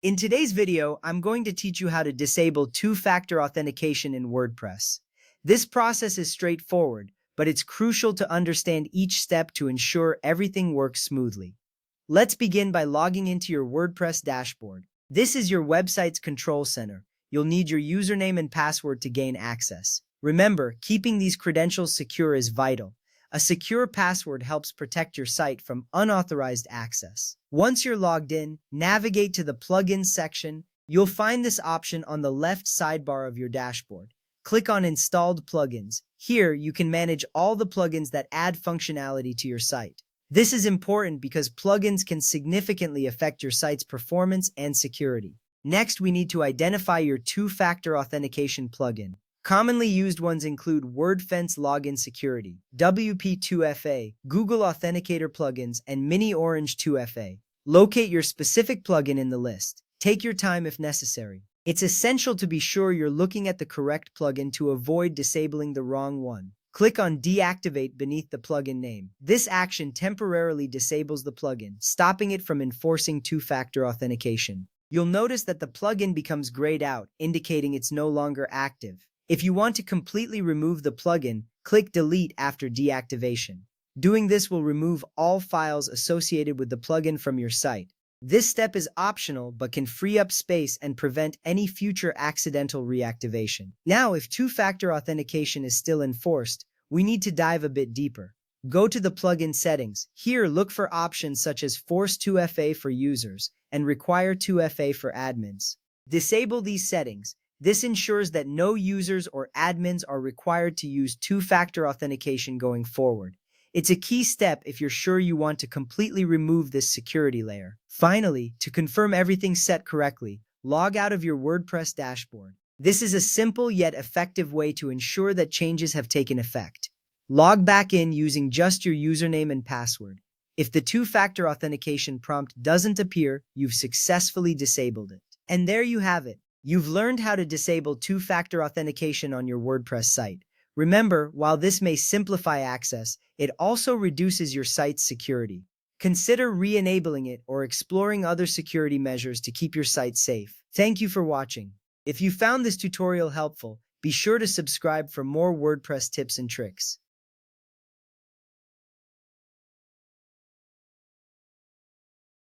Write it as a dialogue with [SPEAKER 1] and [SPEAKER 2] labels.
[SPEAKER 1] In today's video, I'm going to teach you how to disable two-factor authentication in WordPress. This process is straightforward, but it's crucial to understand each step to ensure everything works smoothly. Let's begin by logging into your WordPress dashboard. This is your website's control center. You'll need your username and password to gain access. Remember, keeping these credentials secure is vital. A secure password helps protect your site from unauthorized access. Once you're logged in, navigate to the Plugins section. You'll find this option on the left sidebar of your dashboard. Click on Installed Plugins. Here, you can manage all the plugins that add functionality to your site. This is important because plugins can significantly affect your site's performance and security. Next, we need to identify your two-factor authentication plugin. Commonly used ones include Wordfence Login Security, WP2FA, Google Authenticator plugins, and Mini Orange 2FA. Locate your specific plugin in the list. Take your time if necessary. It's essential to be sure you're looking at the correct plugin to avoid disabling the wrong one. Click on Deactivate beneath the plugin name. This action temporarily disables the plugin, stopping it from enforcing two-factor authentication. You'll notice that the plugin becomes grayed out, indicating it's no longer active. If you want to completely remove the plugin, click Delete after deactivation. Doing this will remove all files associated with the plugin from your site. This step is optional but can free up space and prevent any future accidental reactivation. Now, if two-factor authentication is still enforced, we need to dive a bit deeper. Go to the plugin settings. Here, look for options such as Force 2FA for users and Require 2FA for admins. Disable these settings. This ensures that no users or admins are required to use two-factor authentication going forward. It's a key step if you're sure you want to completely remove this security layer. Finally, to confirm everything's set correctly, log out of your WordPress dashboard. This is a simple yet effective way to ensure that changes have taken effect. Log back in using just your username and password. If the two-factor authentication prompt doesn't appear, you've successfully disabled it. And there you have it. You've learned how to disable two-factor authentication on your WordPress site. Remember, while this may simplify access, it also reduces your site's security. Consider re-enabling it or exploring other security measures to keep your site safe. Thank you for watching. If you found this tutorial helpful, be sure to subscribe for more WordPress tips and tricks.